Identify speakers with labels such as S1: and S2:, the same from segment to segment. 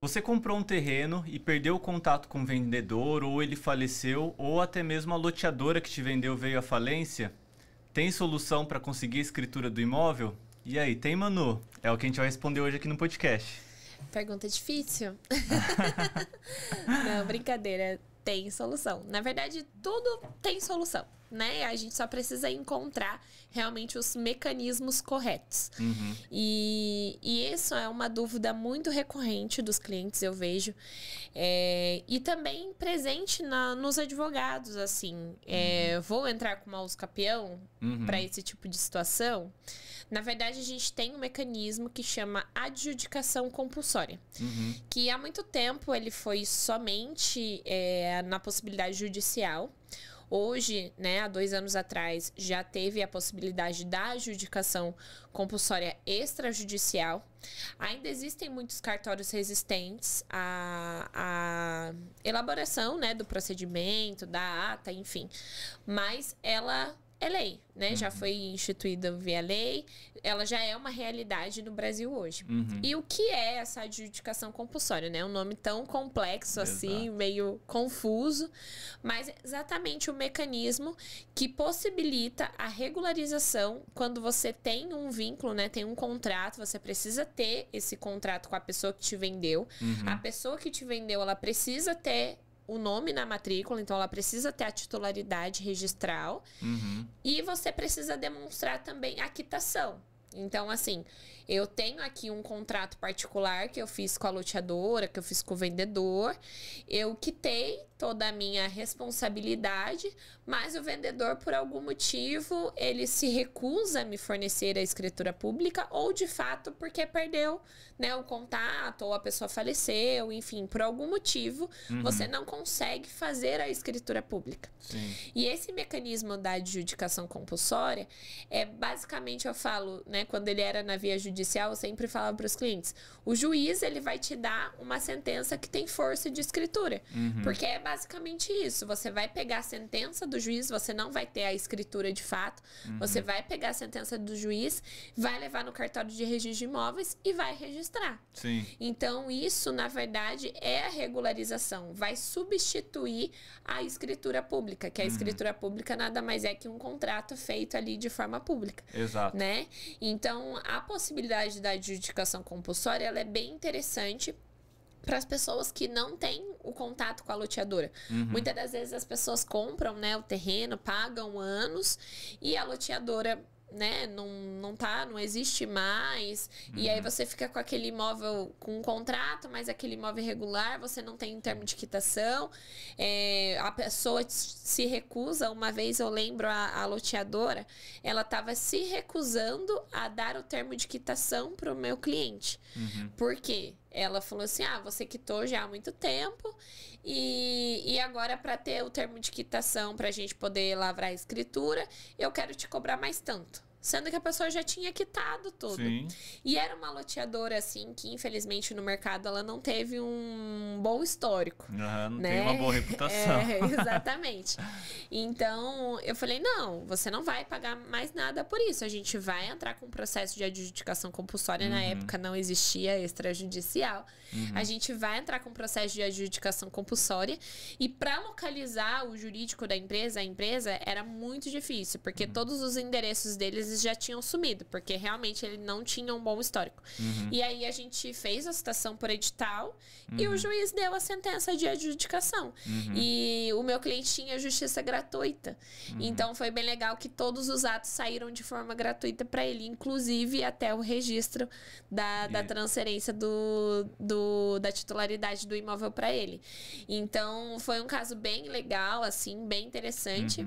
S1: Você comprou um terreno e perdeu o contato com o vendedor, ou ele faleceu, ou até mesmo a loteadora que te vendeu veio à falência. Tem solução para conseguir a escritura do imóvel? E aí, tem, Manu? É o que a gente vai responder hoje aqui no podcast.
S2: Pergunta difícil. Não, brincadeira. Tem solução. Na verdade, tudo tem solução, né? A gente só precisa encontrar realmente os mecanismos corretos.
S1: Uhum.
S2: E isso é uma dúvida muito recorrente dos clientes, eu vejo. E também presente nos advogados, assim. Vou entrar com uma usucapião para esse tipo de situação? Na verdade, a gente tem um mecanismo que chama adjudicação compulsória, que há muito tempo ele foi somente na possibilidade judicial. Hoje, né, há 2 anos atrás, já teve a possibilidade da adjudicação compulsória extrajudicial. Ainda existem muitos cartórios resistentes à elaboração, né, do procedimento, da ata, enfim. Mas ela é lei, né? Já foi instituída via lei, ela já é uma realidade no Brasil hoje. E o que é essa adjudicação compulsória, né? Um nome tão complexo assim, meio confuso, mas é exatamente o mecanismo que possibilita a regularização quando você tem um vínculo, né? Tem um contrato, você precisa ter esse contrato com a pessoa que te vendeu. A pessoa que te vendeu, ela precisa ter o nome na matrícula, então ela precisa ter a titularidade registral e você precisa demonstrar também a quitação. Então, assim, eu tenho aqui um contrato particular que eu fiz com a loteadora, que eu fiz com o vendedor, eu quitei toda a minha responsabilidade, mas o vendedor, por algum motivo, ele se recusa a me fornecer a escritura pública, ou de fato porque perdeu, né, o contato, ou a pessoa faleceu, enfim, por algum motivo, você não consegue fazer a escritura pública.
S1: Sim.
S2: E esse mecanismo da adjudicação compulsória basicamente, eu falo, né, quando ele era na via judicial, eu sempre falava para os clientes, o juiz, ele vai te dar uma sentença que tem força de escritura, porque é basicamente isso, você vai pegar a sentença do juiz, você não vai ter a escritura de fato, você vai pegar a sentença do juiz, vai levar no cartório de registro de imóveis e vai registrar.
S1: Sim.
S2: Então, isso, na verdade, é a regularização, vai substituir a escritura pública, que a escritura pública nada mais é que um contrato feito ali de forma pública.
S1: Exato.
S2: Né? Então, a possibilidade da adjudicação compulsória, ela é bem interessante para as pessoas que não têm o contato com a loteadora. Muitas das vezes as pessoas compram, né, o terreno, pagam anos e a loteadora, né, não existe mais, e aí você fica com aquele imóvel com um contrato, mas aquele imóvel irregular, você não tem um termo de quitação, a pessoa se recusa. Uma vez eu lembro a loteadora, ela estava se recusando a dar o termo de quitação para o meu cliente. Por quê? Ela falou assim, você quitou já há muito tempo e agora para ter o termo de quitação, para a gente poder lavrar a escritura, eu quero te cobrar mais tanto. Sendo que a pessoa já tinha quitado tudo.
S1: Sim.
S2: E era uma loteadora, assim, que infelizmente no mercado ela não teve um bom histórico.
S1: Não
S2: né?
S1: tem uma boa reputação.
S2: Exatamente. Então, eu falei, não, você não vai pagar mais nada por isso. A gente vai entrar com um processo de adjudicação compulsória. Na época não existia extrajudicial. A gente vai entrar com um processo de adjudicação compulsória. E para localizar o jurídico da empresa, a empresa, era muito difícil. Porque todos os endereços deles já tinham sumido, porque realmente ele não tinha um bom histórico. E aí a gente fez a citação por edital e o juiz deu a sentença de adjudicação. E o meu cliente tinha justiça gratuita. Então foi bem legal que todos os atos saíram de forma gratuita para ele, inclusive até o registro da transferência da titularidade do imóvel para ele. Então foi um caso bem legal, assim, bem interessante.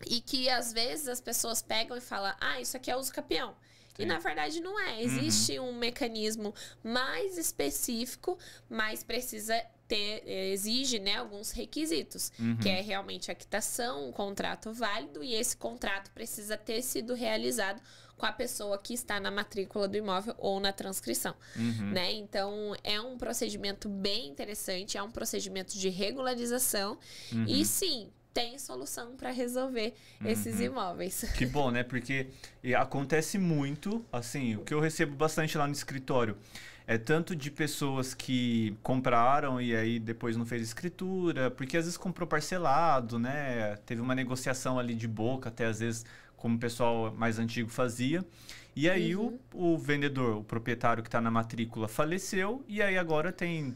S2: E que às vezes as pessoas pegam e falam, isso aqui é usucapião. E na verdade não é. Existe um mecanismo mais específico, mas precisa exige, né, alguns requisitos, que é realmente a quitação, um contrato válido, e esse contrato precisa ter sido realizado com a pessoa que está na matrícula do imóvel ou na transcrição, né? Então, é um procedimento bem interessante, é um procedimento de regularização e sim, tem solução para resolver esses imóveis.
S1: Que bom, né? Porque acontece muito, assim, o que eu recebo bastante lá no escritório É tanto de pessoas que compraram e aí depois não fez escritura, porque às vezes comprou parcelado, né? Teve uma negociação ali de boca, até às vezes, como o pessoal mais antigo fazia. E aí o vendedor, o proprietário que está na matrícula faleceu, e aí agora tem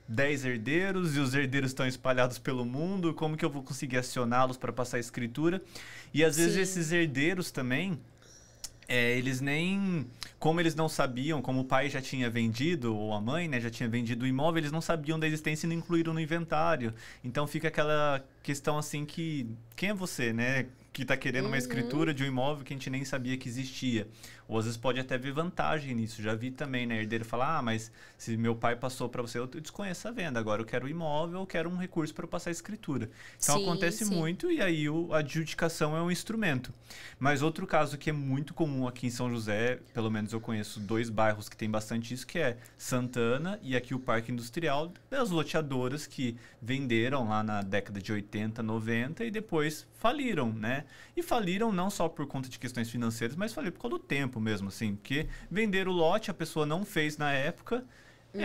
S1: 10 herdeiros e os herdeiros estão espalhados pelo mundo. Como que eu vou conseguir acioná-los para passar a escritura? E às vezes esses herdeiros também, eles nem... Como eles não sabiam, como o pai já tinha vendido, ou a mãe, né, já tinha vendido o imóvel, eles não sabiam da existência e não incluíram no inventário. Então fica aquela questão assim que... Quem é você, né? Que está querendo uma escritura de um imóvel que a gente nem sabia que existia. Ou às vezes pode até ver vantagem nisso. Já vi também, né? Herdeiro falar, mas se meu pai passou para você, eu desconheço a venda. Agora eu quero o imóvel, eu quero um recurso para eu passar a escritura. Então acontece muito e aí a adjudicação é um instrumento. Mas outro caso que é muito comum aqui em São José, pelo menos eu conheço 2 bairros que tem bastante isso, que é Santana e aqui o Parque Industrial, das loteadoras que venderam lá na década de 80, 90 e depois faliram, né? E faliram não só por conta de questões financeiras, mas faliram por causa do tempo mesmo, assim. Porque vender o lote, a pessoa não fez na época.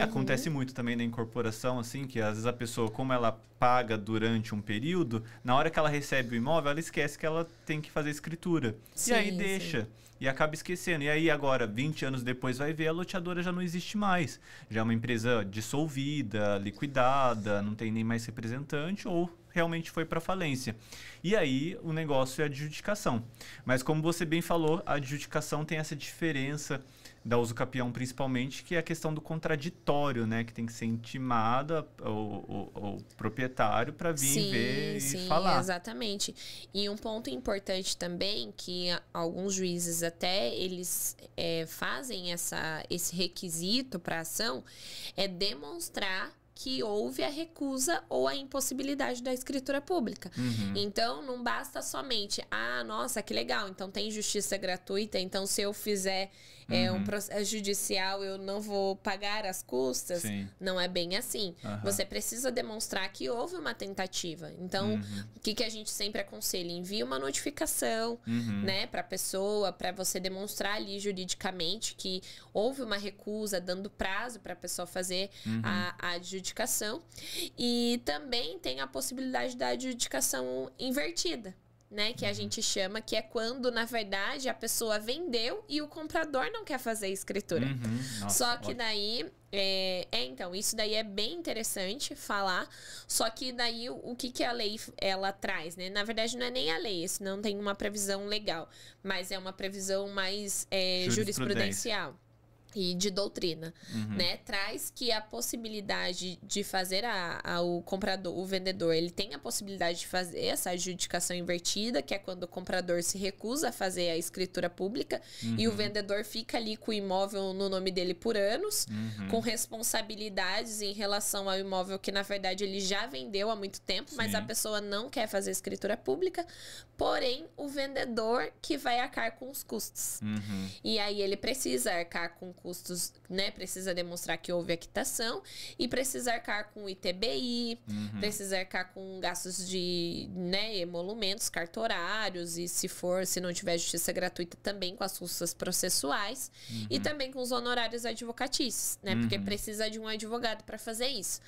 S1: Acontece muito também na incorporação, assim, que às vezes a pessoa, como ela paga durante um período, na hora que ela recebe o imóvel, ela esquece que ela tem que fazer escritura. E aí deixa. E acaba esquecendo. E aí agora, 20 anos depois, vai ver, a loteadora já não existe mais. Já é uma empresa dissolvida, liquidada, não tem nem mais representante ou realmente foi para falência. E aí o negócio é a adjudicação. Mas como você bem falou, a adjudicação tem essa diferença da usucapião principalmente, que é a questão do contraditório, né? Que tem que ser intimada o proprietário para vir ver e falar.
S2: Exatamente. E um ponto importante também, que alguns juízes até, eles fazem esse requisito para a ação, é demonstrar que houve a recusa ou a impossibilidade da escritura pública. Então, não basta somente, nossa, que legal, então tem justiça gratuita, então se eu fizer um processo judicial, eu não vou pagar as custas. Não é bem assim. Você precisa demonstrar que houve uma tentativa. Então, o que a gente sempre aconselha? Envie uma notificação, né, para a pessoa, para você demonstrar ali juridicamente que houve uma recusa, dando prazo para a pessoa fazer a adjudicação. E também tem a possibilidade da adjudicação invertida, né, que a gente chama, que é quando, na verdade, a pessoa vendeu e o comprador não quer fazer a escritura.
S1: Nossa,
S2: só que daí, então, isso daí é bem interessante falar, só que daí o que a lei, ela traz, né? Na verdade, não é nem a lei, isso não tem uma previsão legal, mas é uma previsão mais jurisprudencial e de doutrina, né? Traz que a possibilidade de fazer o comprador, o vendedor, ele tem a possibilidade de fazer essa adjudicação invertida, que é quando o comprador se recusa a fazer a escritura pública e o vendedor fica ali com o imóvel no nome dele por anos, com responsabilidades em relação ao imóvel que, na verdade, ele já vendeu há muito tempo, mas a pessoa não quer fazer a escritura pública, porém, o vendedor que vai arcar com os custos. E aí ele precisa arcar com custos, né? Precisa demonstrar que houve a quitação e precisa arcar com ITBI, precisa arcar com gastos de, né, emolumentos cartorários e se não tiver justiça gratuita, também com as custas processuais e também com os honorários advocatícios, né? Porque precisa de um advogado para fazer isso.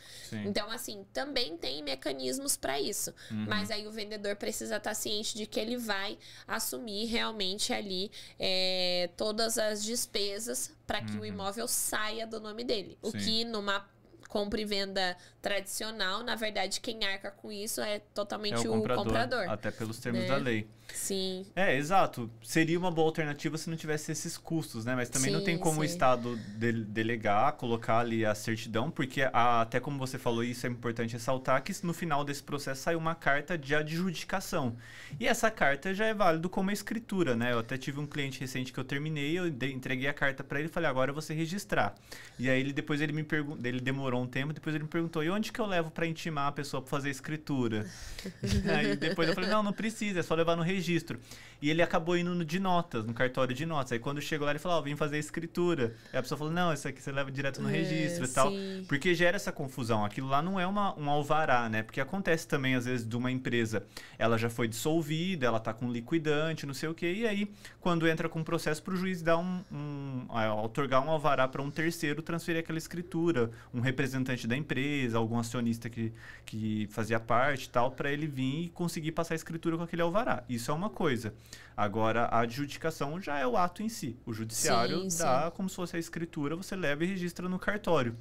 S2: Então, assim, também tem mecanismos para isso. Mas aí o vendedor precisa estar ciente de que ele vai assumir realmente ali todas as despesas para que o imóvel saia do nome dele. O que numa compra e venda tradicional, na verdade, quem arca com isso é totalmente o comprador.
S1: Até pelos termos da lei.
S2: Sim.
S1: Exato. Seria uma boa alternativa se não tivesse esses custos, né? Mas também não tem como o Estado delegar, colocar ali a certidão, porque até como você falou, isso é importante ressaltar, que no final desse processo saiu uma carta de adjudicação. E essa carta já é válida como escritura, né? Eu até tive um cliente recente que eu terminei, eu entreguei a carta para ele e falei, agora você registrar. E aí depois ele me perguntou, ele demorou demorou um tempo, depois ele me perguntou, e onde que eu levo para intimar a pessoa para fazer a escritura? Aí depois eu falei, não precisa, é só levar no registro. E ele acabou indo no de notas, no cartório de notas. Aí quando chegou lá, ele falou, vim fazer a escritura. Aí a pessoa falou, não, isso aqui você leva direto no registro e tal. Porque gera essa confusão. Aquilo lá não é um alvará, né? Porque acontece também, às vezes, de uma empresa, ela já foi dissolvida, ela tá com liquidante, não sei o quê. E aí, quando entra com processo pro juiz dar outorgar um alvará para um terceiro transferir aquela escritura, um representante da empresa, algum acionista que fazia parte e tal, para ele vir e conseguir passar a escritura com aquele alvará. Isso é uma coisa. Agora, a adjudicação já é o ato em si. O judiciário dá como se fosse a escritura, você leva e registra no cartório.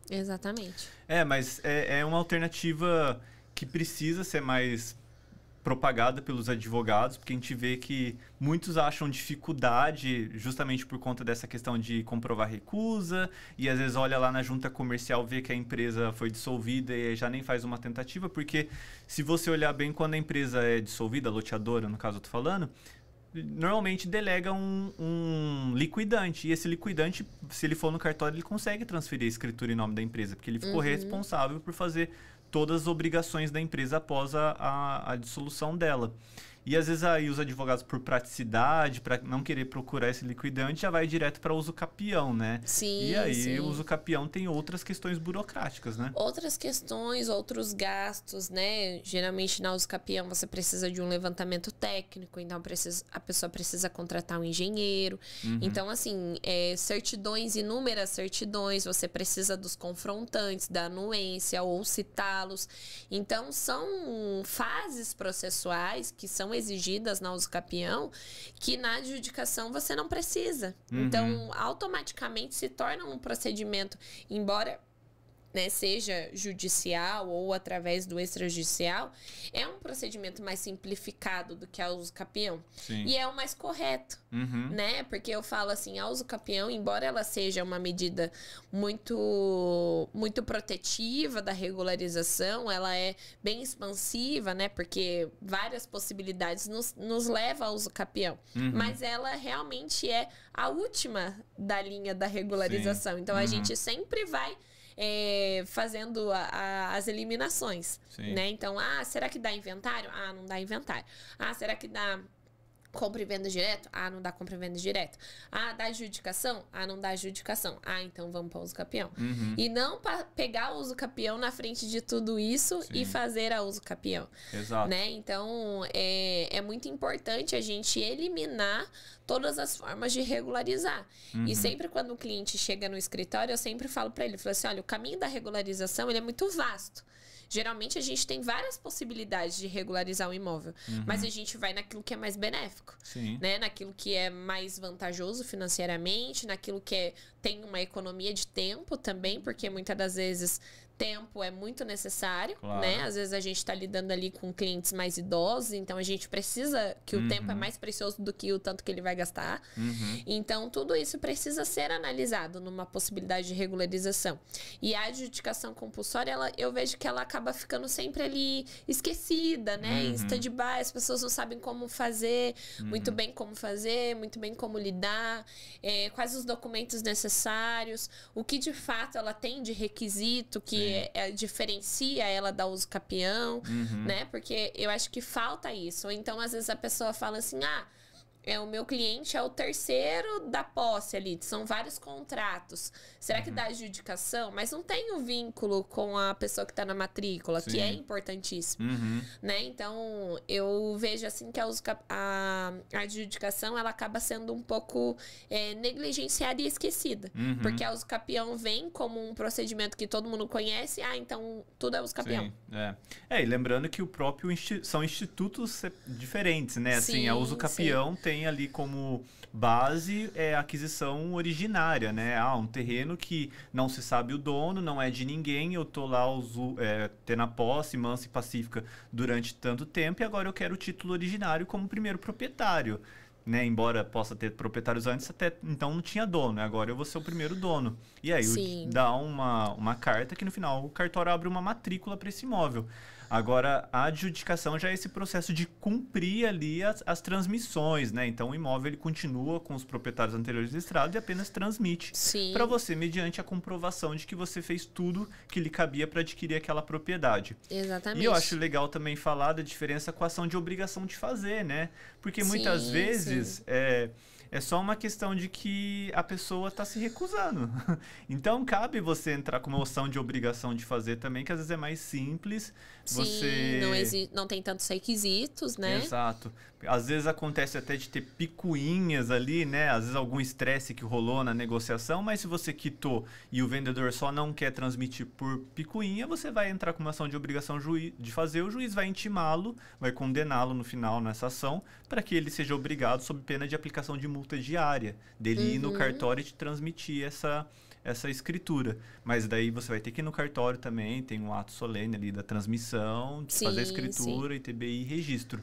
S2: Exatamente.
S1: Mas é uma alternativa que precisa ser mais propagada pelos advogados, porque a gente vê que muitos acham dificuldade justamente por conta dessa questão de comprovar recusa, e às vezes olha lá na junta comercial, vê que a empresa foi dissolvida e já nem faz uma tentativa, porque se você olhar bem, quando a empresa é dissolvida, a loteadora, no caso eu tô falando, normalmente delega um liquidante, e esse liquidante, se ele for no cartório, ele consegue transferir a escritura em nome da empresa, porque ele ficou responsável por fazer todas as obrigações da empresa após a dissolução dela. E às vezes aí os advogados, por praticidade, para não querer procurar esse liquidante, já vai direto para uso capião, né?
S2: Sim,
S1: e aí o uso capião tem outras questões burocráticas, né?
S2: Outras questões, outros gastos, né? Geralmente na uso capião você precisa de um levantamento técnico, então a pessoa precisa contratar um engenheiro. Então, assim, certidões, inúmeras certidões, você precisa dos confrontantes, da anuência ou citá-los. Então, são fases processuais que são exigidas na uso capião que na adjudicação você não precisa. Então, automaticamente se torna um procedimento, embora, né, seja judicial ou através do extrajudicial, é um procedimento mais simplificado do que a uso capião.
S1: Sim.
S2: E é o mais correto, né? Porque eu falo assim, a uso capião, embora ela seja uma medida muito, muito protetiva da regularização, ela é bem expansiva, né? Porque várias possibilidades nos leva ao uso capião. Mas ela realmente é a última da linha da regularização. Sim. Então, a gente sempre vai fazendo as eliminações, né? Então, será que dá inventário? Não dá inventário. Será que dá compra e venda direto? Não dá compra e venda direto. Dá adjudicação? Não dá adjudicação. Então vamos para o uso capião. E não para pegar o uso capião na frente de tudo isso e fazer a uso capião.
S1: Exato.
S2: Né? Então, é muito importante a gente eliminar todas as formas de regularizar. E sempre quando o cliente chega no escritório, eu sempre falo para ele, falo assim, olha, o caminho da regularização ele é muito vasto. Geralmente a gente tem várias possibilidades de regularizar o imóvel, mas a gente vai naquilo que é mais benéfico, né? Naquilo que é mais vantajoso financeiramente, naquilo que tem uma economia de tempo também, porque muitas das vezes tempo é muito necessário, né? Às vezes a gente está lidando ali com clientes mais idosos, então a gente precisa que o tempo é mais precioso do que o tanto que ele vai gastar. Então, tudo isso precisa ser analisado numa possibilidade de regularização. E a adjudicação compulsória, eu vejo que ela acaba ficando sempre ali esquecida, né? Em stand-by, as pessoas não sabem como fazer, muito bem como fazer, muito bem como lidar, quais os documentos necessários, o que de fato ela tem de requisito que diferencia ela da uso capião, né? Porque eu acho que falta isso. Ou então, às vezes, a pessoa fala assim, o meu cliente é o terceiro da posse ali, são vários contratos. Será que dá adjudicação? Mas não tem o vínculo com a pessoa que está na matrícula, que é importantíssimo. Né? Então, eu vejo assim que a adjudicação ela acaba sendo um pouco negligenciada e esquecida. Porque a uso capião vem como um procedimento que todo mundo conhece, então tudo é uso capião.
S1: E lembrando que o próprio são institutos diferentes, né? Assim, a uso capião tem ali como base a aquisição originária, né? Um terreno que não se sabe o dono, não é de ninguém, eu tô lá tendo a posse mansa e pacífica durante tanto tempo e agora eu quero o título originário como primeiro proprietário, né? Embora possa ter proprietários antes, até então não tinha dono, agora eu vou ser o primeiro dono. E aí dá uma carta que no final o cartório abre uma matrícula para esse imóvel. Agora, a adjudicação já é esse processo de cumprir ali as transmissões, né? Então, o imóvel ele continua com os proprietários anteriores registrados e apenas transmite para você mediante a comprovação de que você fez tudo que lhe cabia para adquirir aquela propriedade.
S2: Exatamente.
S1: E eu acho legal também falar da diferença com a ação de obrigação de fazer, né? Porque muitas vezes é só uma questão de que a pessoa está se recusando. Então, cabe você entrar com uma ação de obrigação de fazer também, que às vezes é mais simples.
S2: Sim, não tem tantos requisitos, né?
S1: Exato. Às vezes acontece até de ter picuinhas ali, né? Às vezes algum estresse que rolou na negociação, mas se você quitou e o vendedor só não quer transmitir por picuinha, você vai entrar com uma ação de obrigação de fazer, o juiz vai intimá-lo, vai condená-lo no final nessa ação, para que ele seja obrigado, sob pena de aplicação de multa diária, dele ir no cartório e te transmitir essa escritura. Mas daí você vai ter que ir no cartório também, tem um ato solene ali da transmissão, de fazer a escritura, ITBI e registro.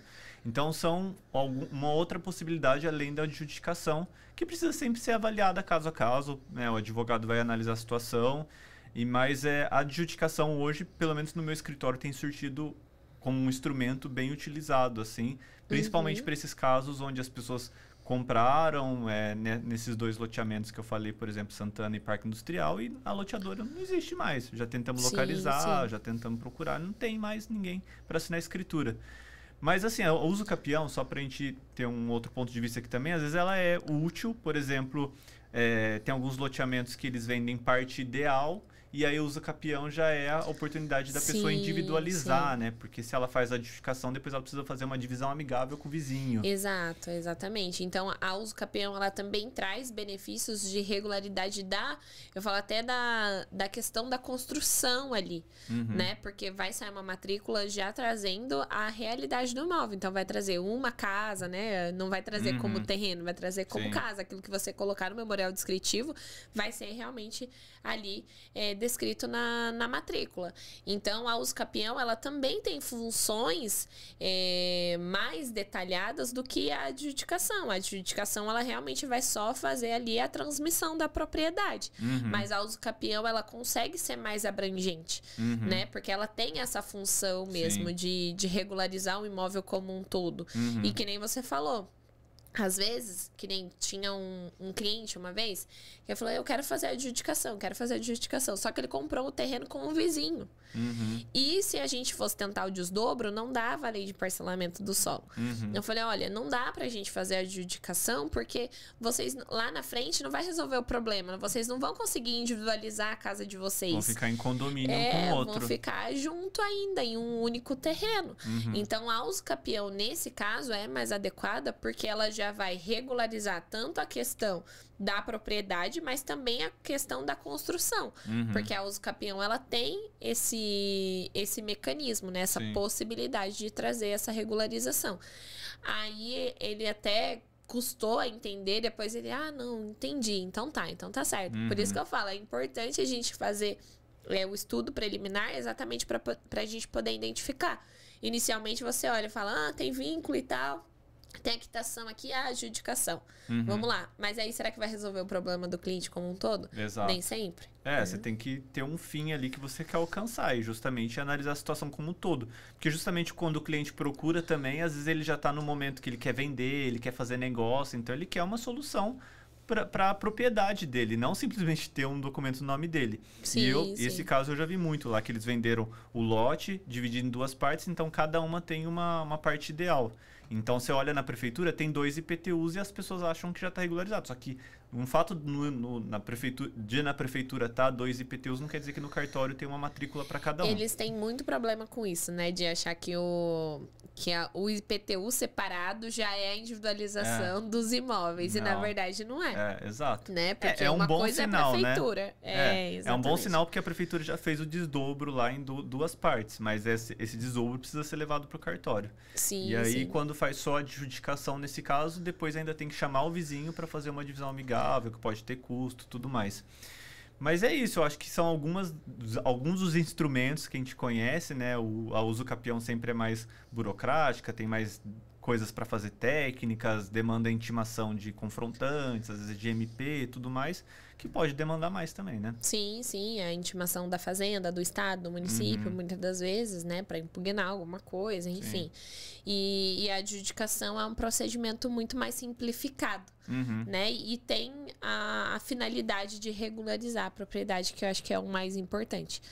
S1: Então, são uma outra possibilidade além da adjudicação, que precisa sempre ser avaliada caso a caso, né? O advogado vai analisar a situação, mas a adjudicação hoje, pelo menos no meu escritório, tem surtido como um instrumento bem utilizado, assim, principalmente para esses casos onde as pessoas compraram nesses 2 loteamentos que eu falei, por exemplo, Santana e Parque Industrial, e a loteadora não existe mais. Já tentamos localizar, já tentamos procurar, não tem mais ninguém para assinar a escritura. Mas assim, o uso capião, só para a gente ter um outro ponto de vista aqui também, às vezes ela é útil, por exemplo, tem alguns loteamentos que eles vendem parte ideal, e aí o uso capião já é a oportunidade da pessoa individualizar, né? Porque se ela faz a adjudicação, depois ela precisa fazer uma divisão amigável com o vizinho.
S2: Exato, exatamente. Então, a uso capião, ela também traz benefícios de regularidade eu falo até da questão da construção ali, né? Porque vai sair uma matrícula já trazendo a realidade do imóvel. Então, vai trazer uma casa, né? Não vai trazer como terreno, vai trazer como casa. Aquilo que você colocar no memorial descritivo vai ser realmente ali descrito na matrícula. Então, a uso capião, ela também tem funções mais detalhadas do que a adjudicação. A adjudicação, ela realmente vai só fazer ali a transmissão da propriedade. Mas a uso capião, ela consegue ser mais abrangente, né? Porque ela tem essa função mesmo de regularizar o imóvel como um todo. E que nem você falou, às vezes, que nem tinha um cliente uma vez, que falou, eu quero fazer adjudicação. Só que ele comprou o terreno com um vizinho. E se a gente fosse tentar o desdobro, não dava a lei de parcelamento do solo. Eu falei, olha, não dá pra gente fazer a adjudicação, porque vocês lá na frente não vai resolver o problema. Vocês não vão conseguir individualizar a casa de vocês.
S1: Vão ficar em condomínio um com o outro.
S2: Vão ficar junto ainda, em um único terreno. Então, a uso capião, nesse caso, é mais adequada, porque ela já vai regularizar tanto a questão da propriedade, mas também a questão da construção. Porque a uso capião, ela tem esse mecanismo, né? Essa possibilidade de trazer essa regularização. Aí, ele até custou a entender, depois ele, não, entendi, então tá certo. Por isso que eu falo, é importante a gente fazer o estudo preliminar exatamente para a gente poder identificar. Inicialmente, você olha e fala, tem vínculo e tal, tem a quitação aqui, a adjudicação. Vamos lá. Mas aí, será que vai resolver o problema do cliente como um todo?
S1: Exato.
S2: Nem sempre.
S1: Você tem que ter um fim ali que você quer alcançar e justamente analisar a situação como um todo. Porque justamente quando o cliente procura também, às vezes ele já está no momento que ele quer vender, ele quer fazer negócio, então ele quer uma solução para a propriedade dele, não simplesmente ter um documento no nome dele. Esse caso eu já vi muito lá, que eles venderam o lote, dividido em 2 partes, então cada uma tem uma parte ideal. Então, você olha na prefeitura, tem 2 IPTUs e as pessoas acham que já está regularizado. Só que um fato na prefeitura tá 2 IPTUs não quer dizer que no cartório tem uma matrícula para cada um.
S2: Eles têm muito problema com isso, né? De achar que o IPTU separado já é a individualização dos imóveis. Não. E, na verdade, não é.
S1: Exato.
S2: Né? Porque
S1: um bom sinal,
S2: é a prefeitura.
S1: Né? É um bom sinal porque a prefeitura já fez o desdobro lá em 2 partes. Mas esse desdobro precisa ser levado para o cartório. E aí, quando faz só a adjudicação nesse caso, depois ainda tem que chamar o vizinho para fazer uma divisão amigável, que pode ter custo, tudo mais. Mas é isso, eu acho que são alguns dos instrumentos que a gente conhece, né? A uso capião sempre é mais burocrática, tem mais coisas para fazer técnicas, demanda intimação de confrontantes, às vezes de MP e tudo mais, que pode demandar mais também, né?
S2: Sim, sim, a intimação da fazenda, do estado, do município, muitas das vezes, né, para impugnar alguma coisa, enfim. E a adjudicação é um procedimento muito mais simplificado, né? E tem a finalidade de regularizar a propriedade, que eu acho que é o mais importante,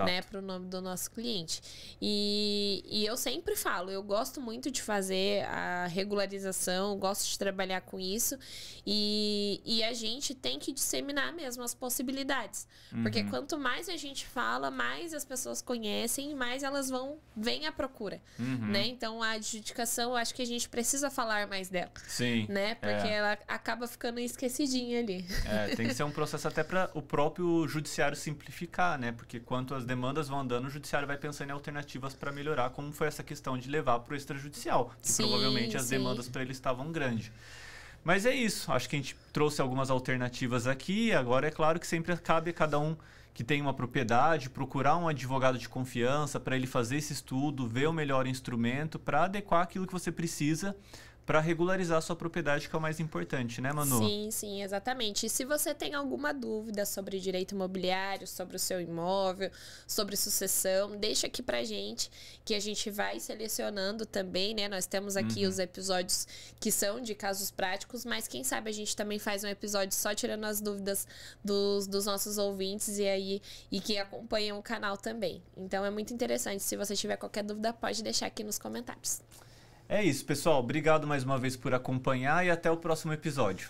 S2: né, para o nome do nosso cliente. E eu sempre falo, eu gosto muito de fazer a regularização, gosto de trabalhar com isso, e a gente tem que disseminar mesmo as possibilidades. Porque quanto mais a gente fala, mais as pessoas conhecem, mais elas vêm à procura, né? Então, a adjudicação, eu acho que a gente precisa falar mais dela.
S1: Sim.
S2: Né? Porque ela acaba ficando esquecidinha ali.
S1: Tem que ser um processo até para o próprio judiciário simplificar, né? Porque quanto as demandas vão andando, o judiciário vai pensando em alternativas para melhorar, como foi essa questão de levar para o extrajudicial, que provavelmente as demandas para ele estavam grandes. Mas é isso, acho que a gente trouxe algumas alternativas aqui, agora é claro que sempre cabe a cada um que tem uma propriedade, procurar um advogado de confiança para ele fazer esse estudo, ver o melhor instrumento para adequar aquilo que você precisa para regularizar a sua propriedade, que é o mais importante, né, Manu?
S2: Sim, sim, exatamente. E se você tem alguma dúvida sobre direito imobiliário, sobre o seu imóvel, sobre sucessão, deixa aqui pra gente, que a gente vai selecionando também, né? Nós temos aqui os episódios que são de casos práticos, mas quem sabe a gente também faz um episódio só tirando as dúvidas dos nossos ouvintes e que acompanham o canal também. Então é muito interessante. Se você tiver qualquer dúvida, pode deixar aqui nos comentários.
S1: É isso, pessoal. Obrigado mais uma vez por acompanhar e até o próximo episódio.